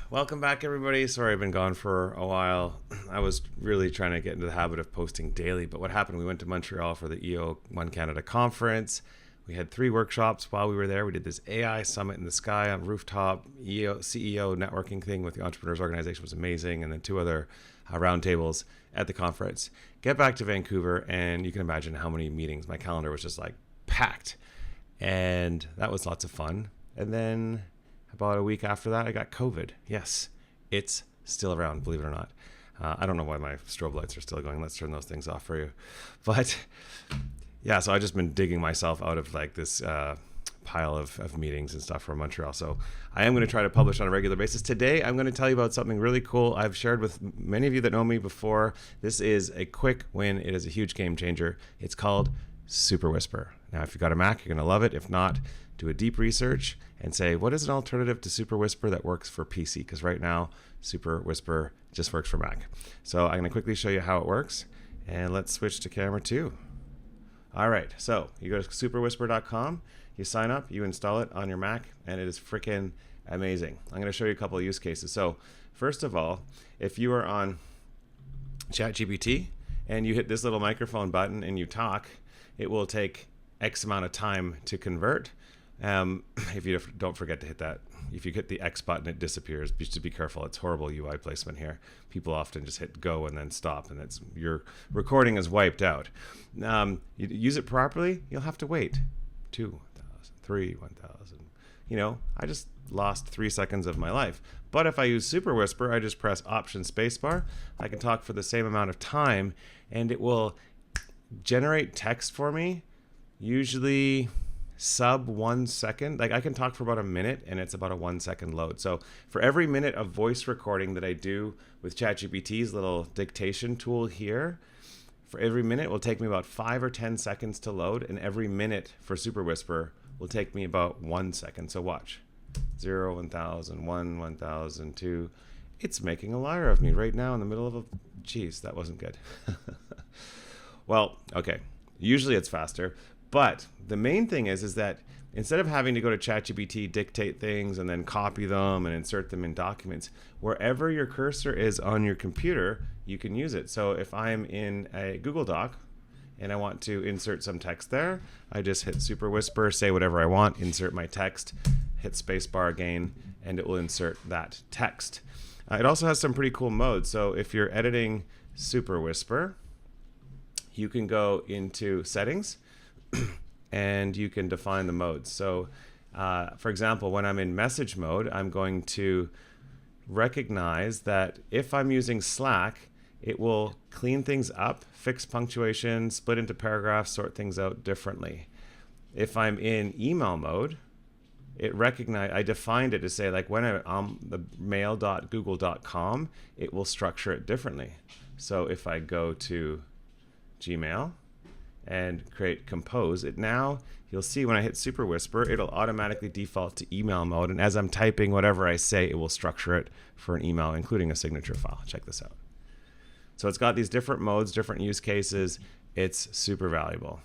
Welcome back, everybody. Sorry I've been gone for a while. I was really trying to get into the habit of posting daily, but what happened, we went to Montreal for the EO One Canada conference. We had 3 workshops while we were there. We did this AI summit in the sky on rooftop. CEO networking thing with the Entrepreneurs Organization was amazing, and then 2 other roundtables at the conference. Get back to Vancouver, and you can imagine how many meetings. My calendar was just like packed, and that was lots of fun. And then about a week after that, I got COVID. Yes, it's still around, believe it or not. I don't know why my strobe lights are still going. Let's turn those things off for you. But yeah, so I've just been digging myself out of like this pile of meetings and stuff from Montreal. So I am going to try to publish on a regular basis. Today, I'm going to tell you about something really cool I've shared with many of you that know me before. This is a quick win. It is a huge game changer. It's called Super Whisper. Now, if you've got a Mac, you're going to love it. If not, do a deep research and say, what is an alternative to Super Whisper that works for PC? Because right now, Super Whisper just works for Mac. So I'm going to quickly show you how it works. And let's switch to camera 2. All right, so you go to superwhisper.com, you sign up, you install it on your Mac, and it is freaking amazing. I'm going to show you a couple of use cases. So first of all, if you are on ChatGPT and you hit this little microphone button and you talk, it will take X amount of time to convert. If you don't forget to hit that. If you hit the X button, it disappears. Just be careful. It's horrible UI placement here. People often just hit go and then stop, and your recording is wiped out. You use it properly, you'll have to wait 2,000, 3, 1,000. I just lost 3 seconds of my life. But if I use Super Whisper, I just press Option Spacebar. I can talk for the same amount of time, and it will generate text for me, usually sub 1 second. Like I can talk for about a minute and it's about a 1 second load. So for every minute of voice recording that I do with ChatGPT's little dictation tool here, for every minute it will take me about 5 or 10 seconds to load, and every minute for Super Whisper will take me about 1 second. So watch. 0, 1,000, 1, 1,000, 2. It's making a liar of me right now in the middle of a... Geez, that wasn't good. Well, okay. Usually it's faster. But the main thing is that instead of having to go to ChatGPT, dictate things, and then copy them and insert them in documents, wherever your cursor is on your computer, you can use it. So if I'm in a Google Doc and I want to insert some text there, I just hit Super Whisper, say whatever I want, insert my text, hit spacebar again, and it will insert that text. It also has some pretty cool modes. So if you're editing Super Whisper, you can go into settings and you can define the modes. So for example, when I'm in message mode, I'm going to recognize that if I'm using Slack, it will clean things up, fix punctuation, split into paragraphs, sort things out differently. If I'm in email mode, I defined it to say, like, when I'm on the mail.google.com, it will structure it differently. So if I go to Gmail and create compose, you'll see when I hit Super Whisper, it'll automatically default to email mode. And as I'm typing whatever I say, it will structure it for an email, including a signature file. Check this out. So it's got these different modes, different use cases. It's super valuable.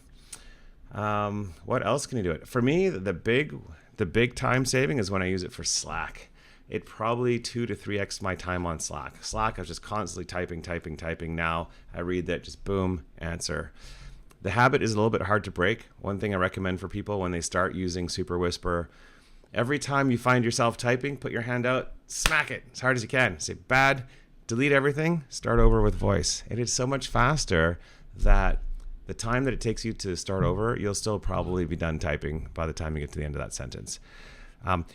What else can you do it? For me, the big time saving is when I use it for Slack. It probably 2 to 3x my time on Slack. Slack, I was just constantly typing. Now I read that, just boom, answer. The habit is a little bit hard to break. One thing I recommend for people when they start using Super Whisper, every time you find yourself typing, put your hand out, smack it as hard as you can. Say bad, delete everything, start over with voice. It is so much faster that the time that it takes you to start over, you'll still probably be done typing by the time you get to the end of that sentence.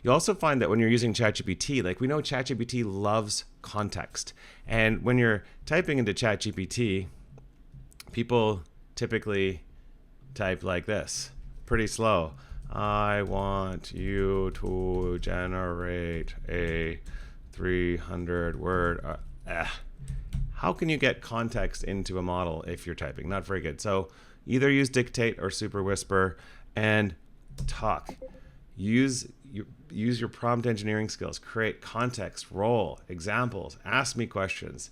You'll also find that when you're using ChatGPT, like we know ChatGPT loves context. And when you're typing into ChatGPT, people typically type like this, pretty slow. I want you to generate a 300 word. How can you get context into a model if you're typing? Not very good. So either use Dictate or Super Whisper and talk. Use your prompt engineering skills. Create context, role, examples, ask me questions.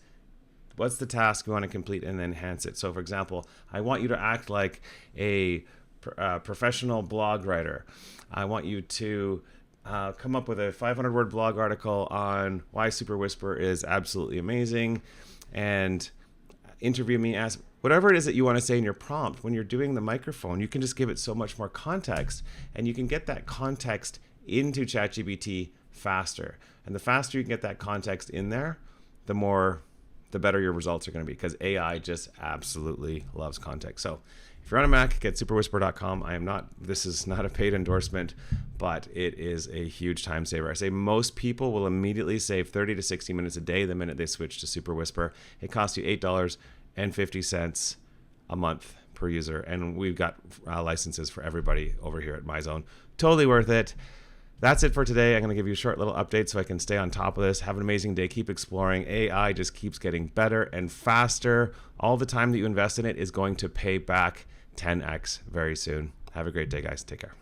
What's the task you want to complete, and then enhance it. So for example, I want you to act like a professional blog writer. I want you to come up with a 500-word blog article on why Super Whisper is absolutely amazing, and interview me, ask whatever it is that you want to say in your prompt. When you're doing the microphone, you can just give it so much more context, and you can get that context into ChatGPT faster. And the faster you can get that context in there, the better your results are going to be, because AI just absolutely loves context. So if you're on a Mac, get superwhisper.com. This is not a paid endorsement, but it is a huge time saver. I say most people will immediately save 30 to 60 minutes a day the minute they switch to Super Whisper. It costs you $8.50 a month per user, and we've got licenses for everybody over here at MyZone. Totally worth it. That's it for today. I'm going to give you a short little update so I can stay on top of this. Have an amazing day. Keep exploring. AI just keeps getting better and faster. All the time that you invest in it is going to pay back 10x very soon. Have a great day, guys. Take care.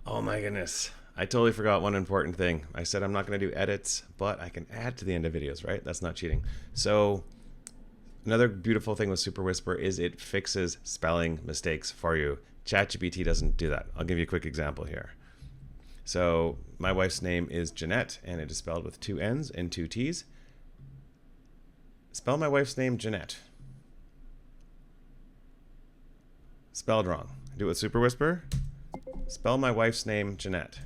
Oh my goodness. I totally forgot one important thing. I said I'm not going to do edits, but I can add to the end of videos, right? That's not cheating. So another beautiful thing with Super Whisper is it fixes spelling mistakes for you. ChatGPT doesn't do that. I'll give you a quick example here. So my wife's name is Jeanette, and it is spelled with 2 N's and 2 T's. Spell my wife's name Jeanette. Spelled wrong. Do it with Super Whisper. Spell my wife's name Jeanette.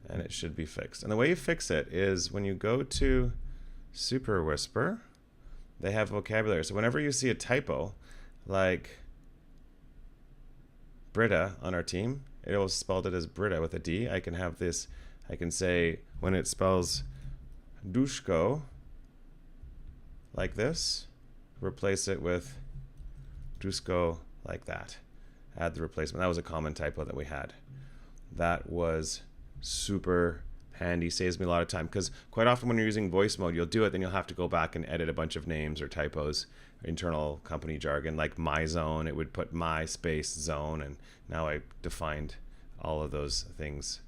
And it should be fixed. And the way you fix it is when you go to Super Whisper, they have vocabulary. So whenever you see a typo, like Britta on our team, it will spelled it as Britta with a D. I can have this, I can say when it spells Dushko like this, replace it with Dusko like that. Add the replacement. That was a common typo that we had. That was super handy, saves me a lot of time, because quite often when you're using voice mode, you'll do it, then you'll have to go back and edit a bunch of names or typos, internal company jargon, like my zone. It would put my space zone, and now I defined all of those things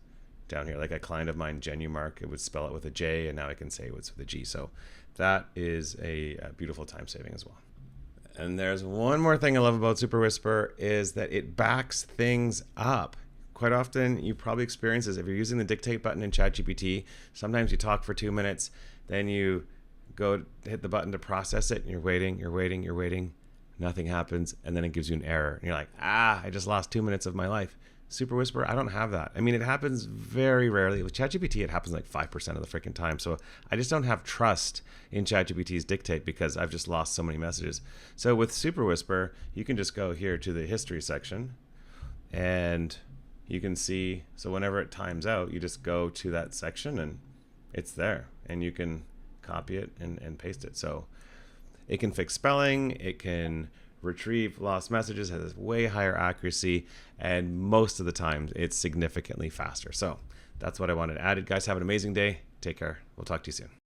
down here. Like a client of mine, Genumark, it would spell it with a J, and now I can say it's with a G. So that is a beautiful time saving as well. And there's one more thing I love about Super Whisper is that it backs things up. Quite often, you probably experience this if you're using the dictate button in ChatGPT. Sometimes you talk for 2 minutes, then you go hit the button to process it, and you're waiting, nothing happens, and then it gives you an error. And you're like, I just lost 2 minutes of my life. Super Whisper, I don't have that. I mean, it happens very rarely. With ChatGPT, it happens like 5% of the freaking time. So I just don't have trust in ChatGPT's dictate because I've just lost so many messages. So with Super Whisper, you can just go here to the history section, and you can see, so whenever it times out, you just go to that section and it's there, and you can copy it and paste it. So it can fix spelling, it can retrieve lost messages, has way higher accuracy, and most of the time it's significantly faster. So that's what I wanted added. Guys, have an amazing day. Take care. We'll talk to you soon.